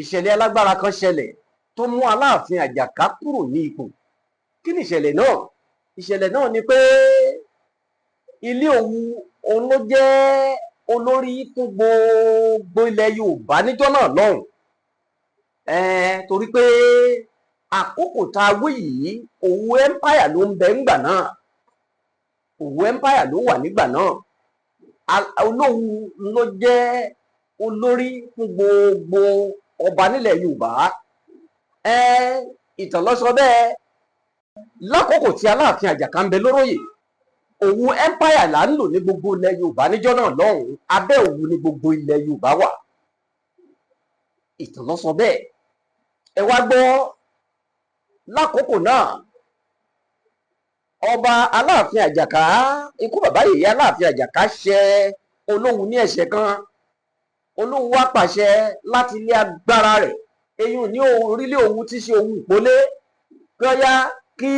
ìṣẹ̀lẹ̀ alágbára kan ṣẹlẹ̀ tó mú Aláàfin Àjàká kúrò ní ipò. Kí ni ìṣẹ̀lẹ̀ náà? Ìṣẹ̀lẹ̀ náà ni pé ilé Òwu òun ló jẹ́ olórí fún gbogbo ilẹ̀ Yorùbá níjọ́ náà lọ́hùn. Torí pé àkókò tá a wí yìí Òwu empire ló ń bẹ ńgbà náà. Òwu empire ló wà nígbà náà. Olówu ló jẹ́ olórí fún gbogbo ọba nílẹ̀ Yorùbá. Ìtàn ló sọ bẹ́ẹ̀. Lákòókò tí Aláàfin Àjàká ń bẹ lóróyè, Òwu empire là ń lò ní gbogbo ilẹ̀ Yorùbá níjọ́ náà lọ́hùn. Abẹ́ Òwu ni gbogbo ilẹ̀ Yorùbá wà. Ìtàn ló sọ bẹ́ẹ̀. Ẹ wá gbọ́, lákòókò náà ọba Aláàfin Àjàká, ikú bàbá yèyé Aláàfin Àjàká ṣẹ Olówu ní ẹ̀ṣẹ̀ kan. Olówu wá pàṣẹ láti ilé agbára rẹ̀, eyín ní orílẹ̀ Òwu tí ṣe Òwu Ìpólé, kí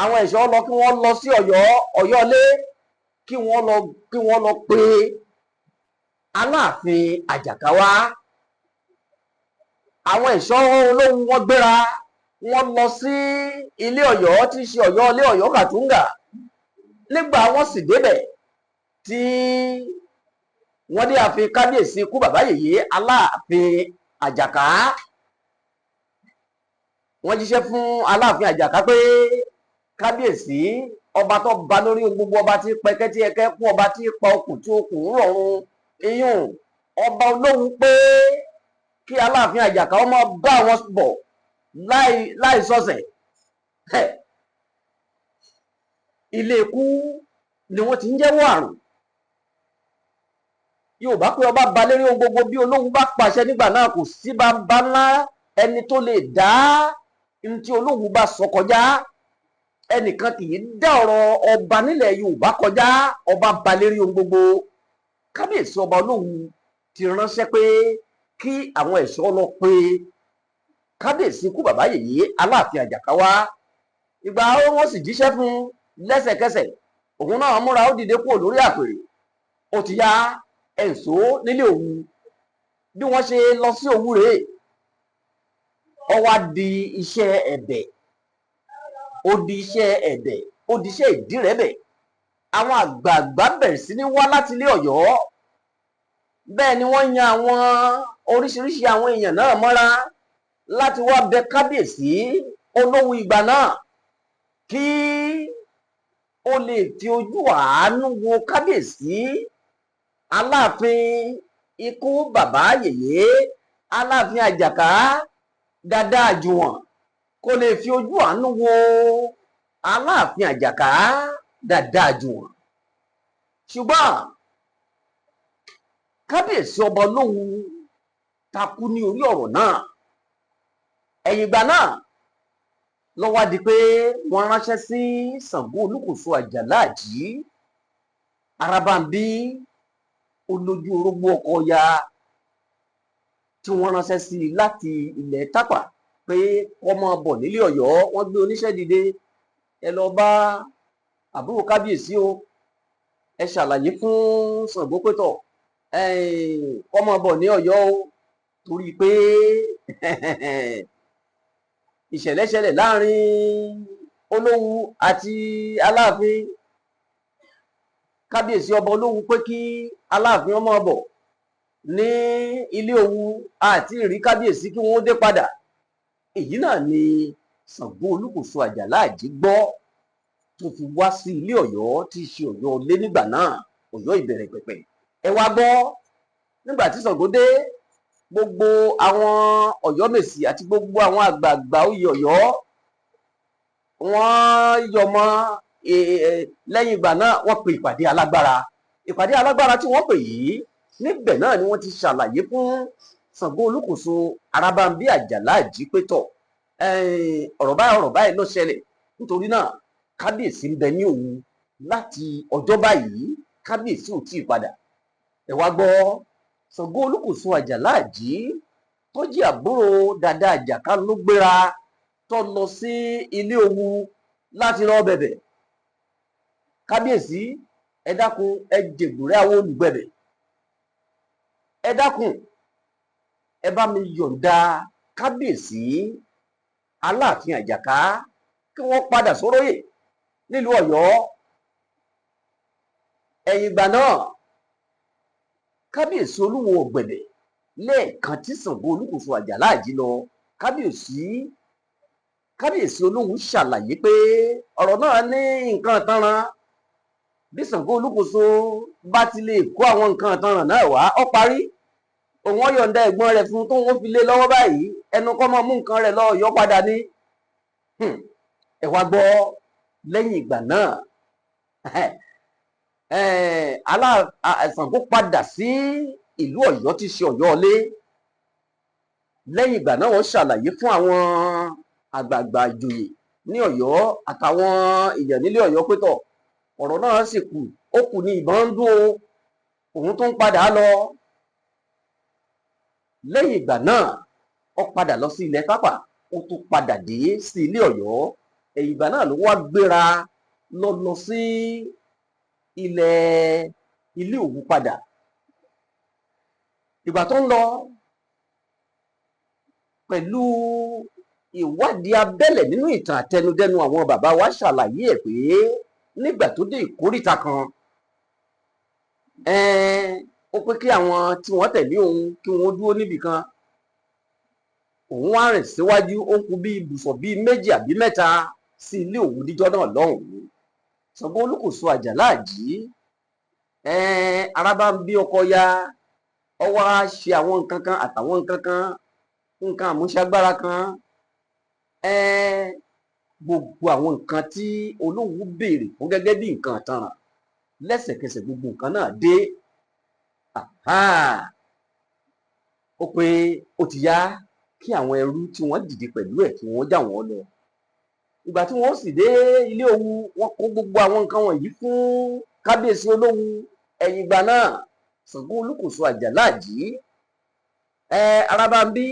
àwọn ẹ̀ṣọ́ lọ kí wọ́n lọ sí Ọ̀yọ́lé kí wọ́n lọ pe Aláàfin Àjàká wá. Àwọn ẹ̀ṣọ́ Olówu wọ́n gbéra, wọ́n lọ sí ilé Ọ̀yọ́ tí ṣe Ọ̀yọ́lé, Ọ̀yọ́ Kàtúngà. Nígbà wọ́n sì débẹ̀ tí wọ́n dé ààfin kábíyèsí ikú bàbá yèyé Aláàfin Àjàká, wọ́n jíṣẹ́ fún Aláàfin Àjàká pé kábíyèsí, ọba tó ba lórí gbogbo, ọba tí pẹkẹ tí ẹkẹ kú, ọba tí pa okùn tí okùn ń rọrùn, iyùn ọba Olówu pé kí Aláàfin Àjàká ọmọ bá wọn bọ̀ láì sọ̀sẹ̀. Ilé ikú ni wọ́n ti ń jẹ́wọ́ àrùn. Yorùbá pé ọba ba lérí ohun gbogbo, bí Olówu bá pàṣẹ nígbà náà kò sí bàbá ńlá ẹni tó lè dá ní tí Olówu bá sọ kọjá. Ẹnìkan kì í dá ọ̀rọ̀ ọba nílẹ̀ Yorùbá kọjá. Ọba ba lérí ohun gbogbo. Kábíyèsí ọba Olówu ti ránṣẹ́ pé kí àwọn ẹ̀ṣọ́ lọ pé kábíyèsí ikú bàbá yèyé Aláàfin Àjàká wá. Ìgbà wọ́n sì jíṣẹ́ fún lẹ́sẹ̀kẹsẹ̀, òun náà múra, ó dìde kúrò lórí àpèrè. Ó ti yá ẹ̀ǹsó nílé Òwu. Bí wọ́n ṣe lọ sí Òwu rèé, ó wá di iṣẹ́ ẹ̀bẹ̀, ó di iṣẹ́ ẹ̀bẹ̀, ó di iṣẹ́ ìdírẹ́bẹ̀. Àwọn àgbààgbà bẹ̀rẹ̀ sí ní wá láti ilé Ọ̀yọ́. Bẹ́ẹ̀ ni wọ́n yan àwọn oríṣiríṣi àwọn èèyàn náà mọ́ra láti wá bẹ kábíyèsí Olówu ìgbà náà kí ó lè fi ojú àánú wo kábíyèsí Aláàfin ikú bàbá yèyé Aláàfin Àjàká Dàda Àjùwọ̀n, kó lè fi ojú àánú wo Aláàfin Àjàká Dàda Àjùwọ̀n. Ṣùgbọ́n kábíyèsí ọba Olówu takú ní orí ọ̀rọ̀ náà. Ẹ̀yìn ìgbà náà ló wá di pé wọ́n ránṣẹ́ sí Ṣàngó Olúkòso Àjàlá Àjí, Arábàmbí, olójú orógbó ọkọ ya, tí wọ́n ránṣẹ́ sí láti ilẹ̀ Tápà pé kó máa bọ̀ nílé Ọ̀yọ́. Wọ́n gbé oníṣẹ́ dìde, ẹ lọ bá àbúrò kábíyèsí o, ẹ ṣàlàyé fún Ṣàngó pé tọ̀, kó máa bọ̀ ní Ọ̀yọ́ o, torí pé ìṣẹ̀lẹ̀ ṣẹlẹ̀ láàrin Olówu àti Aláàfin. Kábíyèsí ọba Olówu pé kí Aláàfin ó máa bọ̀ ní ilé Òwu, àti ìrí kábíyèsí kí wọ́n dé padà. Èyí náà ni Ṣàngó Olúkòso Àjàlá Àjí gbọ́, tó fi wá sí ilé Ọ̀yọ́ tí í ṣe Ọ̀yọ́ Ilé nígbà náà, Ọ̀yọ́ ìbẹ̀rẹ̀ pẹ̀pẹ̀. Ẹ wá gbọ́, nígbà tí Ṣàngó dé, gbogbo àwọn Ọ̀yọ́mèsì àti gbogbo àwọn àgbààgbà oyè Ọ̀yọ́ wọ́n yọmọ. Lẹ́yìn ìgbà náà wọ́n pe ìpàdé alágbára. Ìpàdé alágbára tí wọ́n pè yìí, níbẹ̀ náà ni wọ́n ti ṣàlàyé fún Ṣàngó Olúkòso Arábàmbí Àjàlá Àjí pé tọ̀, ọ̀rọ̀ báyìí ló ṣẹlẹ̀. Nítorí náà kábíyèsí ń bẹ ní Òwu láti ọjọ́ báyìí, kábíyèsí ò tíì padà. Ẹ wá gbọ́, Ṣàngó Olúkòso Àjàlá Àjí tó jẹ́ àbúrò Dàda Àjàká ló gbéra tó lọ sí ilé Òwu láti lọ bẹ̀bẹ̀. Kábíyèsí, ẹ dákun, ẹ jègbùrẹ́ àwọn olùgbẹ̀bẹ̀. Ẹ dákun, ẹ bá mi yọ̀ǹda kábíyèsí Aláàfin Àjàká kí wọ́n padà sóróyè nílùú Ọ̀yọ́. ẹ̀yìn ìgbà náà kábíyèsí Olúwo Ọ̀gbẹ̀dẹ̀ lẹ́ẹ̀kan tí Ṣàngó Olúkòso Àjàláàjì lọ, kábíyèsí Olówu ṣàlàyé pé ọ̀rọ̀ náà ní nǹkan ìtanràn. bí Ṣàngó Olúkòso bá ti lè kó àwọn nǹkan ìtanràn náà wá, ó parí. òun ọ̀yọ̀ǹda ẹ̀gbọ́n rẹ̀ fún tó wọ́n fi lé lọ́wọ́ báyìí, ẹnu kọ́ mọ́ mú nǹkan rẹ̀ lọ Ọ̀yọ́ padà ní. ẹ wá gbọ́, lẹ́yìn ìgbà náà Ṣàngó padà sí ìlú Ọ̀yọ́ tí ṣe Ọ̀yọ́ ilé. lẹ́yìn ìgbà náà wọ́n ṣàlàyé fún àwọn àgbààgbà ìjòyè ní Ọ̀yọ́ àtàwọn èèyàn nílé Ọ̀yọ́ pé tọ̀, ọ̀rọ̀ náà sì kù, ó kù ní ìbọn ń dún o, òun tó ń padà lọ. lẹ́yìn ìgbà náà ó padà lọ sí ilẹ̀ Tápà, ó tún padà dé sí ilé Ọ̀yọ́. ẹ̀yìn ìgbà náà ló wá gbéra lọ sí ilé Òwu padà. ìgbà tó ń lọ, pẹ̀lú ìwádìí abẹ́lẹ̀ nínú ìtàn àtẹnudẹ́nu àwọn bàbá wa ṣàlàyé ẹ̀ pé nígbà tó dé ìkóríta kan, ó pé kí àwọn tí wọ́n tẹ̀lé òun kí wọ́n dúró níbì kan. òun wá rìn síwájú, ó kù bí ibùsọ̀ bíi méjì àbí mẹ́ta sí ilé Òwu níjọ́ náà lọ́hùn-ún. Ṣàngó Olúkòso Àjàláàjì ara bá ń bí ọkọ ya, ó wá ṣe àwọn nǹkan kan àtàwọn nǹkan àmúṣagbára kan. gbogbo àwọn nǹkan tí Olówu béèrè fún gẹ́gẹ́ bí nǹkan ìtanràn, lẹ́sẹ̀kẹsẹ̀ gbogbo nǹkan náà dé. ó pé ó ti yá kí àwọn ẹrú tí wọ́n dìde pẹ̀lú ẹ̀ kí wọ́n já wọn lọ. ìgbà tí wọ́n sì dé ilé Òwu, wọ́n kó gbogbo àwọn nǹkan wọ̀nyí fún kábíyèsí Olówu. ẹ̀yìn ìgbà náà Ṣàngó Olúkòso Àjàláàjì ara bá ń bí,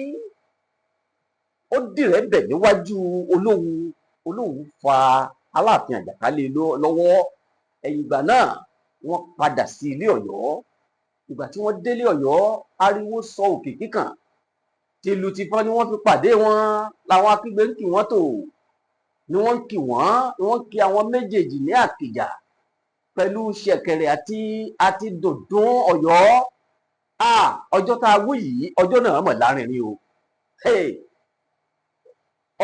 ó dìrẹ̀ bẹ̀ níwájú Olówu fa Aláàfin Àjàká lé lọ́wọ́. ẹ̀yìn ìgbà náà wọ́n padà sí ilé Ọ̀yọ́. ìgbà tí wọ́n délé Ọ̀yọ́, ariwo sọ òkè kíkàn, tìlù tìfọ́n ni wọ́n fi pàdé wọn. làwọn akígbe ń kì wọ́n tò, ni wọ́n ń kì wọ́n, ni wọ́n kí àwọn méjèèjì ní àkìjà pẹ̀lú ṣẹ̀kẹ̀rẹ̀ àti dùndún Ọ̀yọ́. ọjọ́ tá a wí yìí, ọjọ́ náà mọ̀ lárinrin o.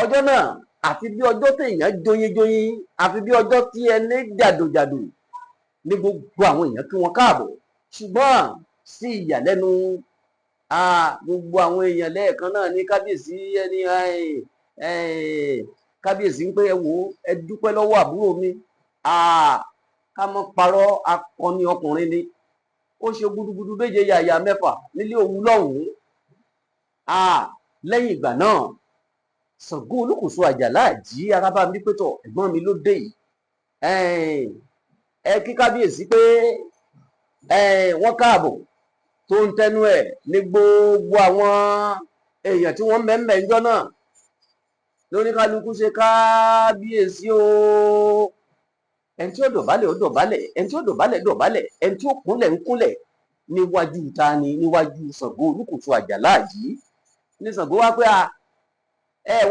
ọjọ́ náà àfi bí ọjọ́ téèyàn jóyínjóyín, àfi bí ọjọ́ tí ẹni jàdòjàdò, ní gbogbo àwọn èèyàn kí wọ́n káàbọ̀. ṣùgbọ́n sí ìyàlẹ́nu gbogbo àwọn èèyàn lẹ́ẹ̀kan náà ní kábíyèsí kábíyèsí ń pé ẹ wò ó, ẹ dúpẹ́ lọ́wọ́ àbúrò mi. ká mọ́ parọ́, akọni ọkùnrin ni, ó ṣe gudugudu méje yàyà mẹ́fà nílé Òwu lọ́hùn-ún. lẹ́yìn ìgbà náà Ṣàngó Olúkòso Àjàláàjì ara bá mi pé tọ̀, ẹ̀gbọ́n mi ló dé yìí, ẹ kí kábíyèsí pé wọ́n káàbọ̀. tó ń tẹnu ẹ̀ ní gbogbo àwọn èèyàn tí wọ́n mẹ́mẹ́ ńjọ́ náà lóníkálukú ṣe kábíyèsí o. ẹni tí ó dọ̀bálẹ̀ ó dọ̀bálẹ̀, ẹni tí ó dọ̀bálẹ̀ dọ̀bálẹ̀, ẹni tí ó kúnlẹ̀ ń kúnlẹ̀ níwájú ta ni, níwájú Ṣàngó Olúkòso Àjàláàjì. ní Ṣàngó wá pé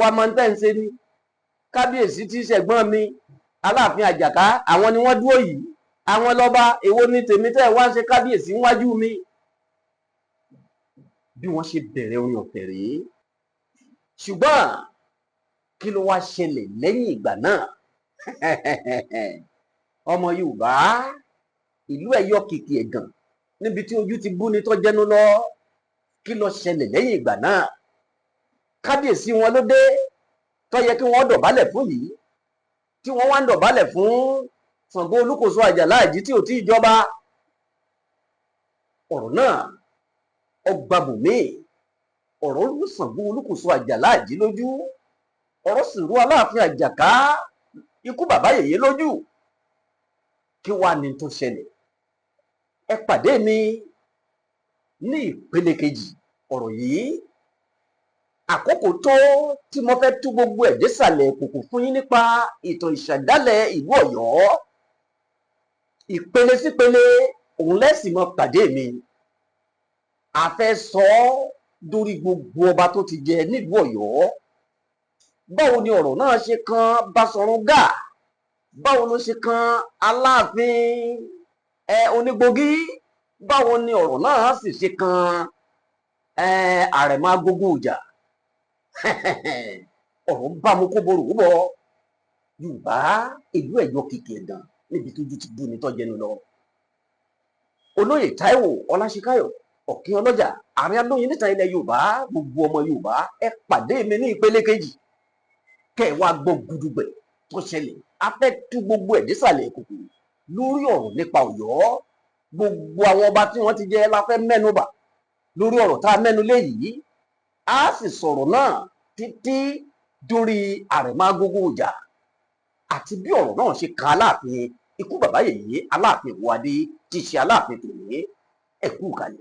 wá mọ tẹ́ ń ṣe ni, kábíyèsí tí ṣẹ̀gbọ́n mi Aláàfin Àjàká, àwọn ni wọ́n dúró yìí, àwọn lọ́ba, èwo ni tèmi tẹ́ wá ń ṣe kábíyèsí níwájú mi. bí wọ́n ṣe bẹ̀rẹ̀ orin ọ̀tẹ̀ rèé. ṣùgbọ́n kí ló wá ṣẹlẹ̀ lẹ́yìn ìgbà náà? ọmọ Yorùbá, ìlú ẹ̀ yọ kìkì ẹ̀gàn níbi tí ojú ti bú ni tó jẹnu lọ. kí ló ṣẹlẹ̀ lẹ́yìn ìgbà náà? kábíyèsí wọn ló dé, tó yẹ kí wọ́n dọ̀bálẹ̀ fún yìí, tí wọ́n wá ń dọ̀bálẹ̀ fún Ṣàngó Olúkòso Àjàláàjì tí ò tí ì jọba. ọ̀rọ̀ náà ọgbàbùnmí, ọ̀rọ̀ ló Ṣàngó Olúkòso Àjàláàjì lójú, ọ̀rọ̀ sì rú Aláàfin Àjàká ikú bàbá yèyé lójú. kí wàá ní tó ṣẹlẹ̀? ẹ pàdé mi ní ìpele kejì ọ̀rọ̀ yìí. àkókò tó tí mo fẹ́ tú gbogbo ẹ̀ désàlẹ̀ kòkò fún yín nípa ìtàn ìṣẹ̀dálẹ̀ ìlú Ọ̀yọ́. ìpele sípele òun lẹ́sìn mọ́ pàdé mi. a fẹ́ sọ dórí gbogbo ọba tó ti jẹ nílùú Ọ̀yọ́. Báwo ni ọ̀rọ̀ náà ṣe kan Basọ̀run Gáà? Báwo ló ṣe kan Aláàfin Onígbògí? Báwo ni ọ̀rọ̀ náà sì ṣe kan Àrẹ̀mọ Agogoòjà? Ọ̀rọ̀ bá mu kó borò bọ̀. Yorùbá ìlú Ẹ̀yọ̀ kìkì ẹ̀dàn níbi tójú ti bú ni tọ́jẹnu lọ. Olóyè Táíwò Ọláṣíkáyọ̀ Ọ̀kín Ọlọ́jà, Ààrẹ Alóyin níta ilẹ̀ Yorùbá, gbogbo ọmọ Yorùbá ẹ pàdé mi ní ìpele kejì kẹ́ ẹ wá gbọ́ gudugbẹ̀ tó ṣẹlẹ̀. A fẹ́ tú gbogbo ẹ̀ désàlẹ̀ ìkòkò lórí ọ̀rọ̀ nípa Ọ̀yọ́. Gbogbo àwọn ọba tí wọ́n ti jẹ la fẹ́ mẹ́nubà lórí ọ̀rọ̀ tá a mẹ́nu lé yìí. A sì sọ̀rọ̀ náà títí dórí Àrẹ̀mọ Agogoòjà àti bí ọ̀rọ̀ náà ṣe kan Aláàfin ikú bàbá Yèyé Aláàfin Ìwó Adé tí í ṣe Aláàfin tòní. Ẹ kú ìkàlẹ̀.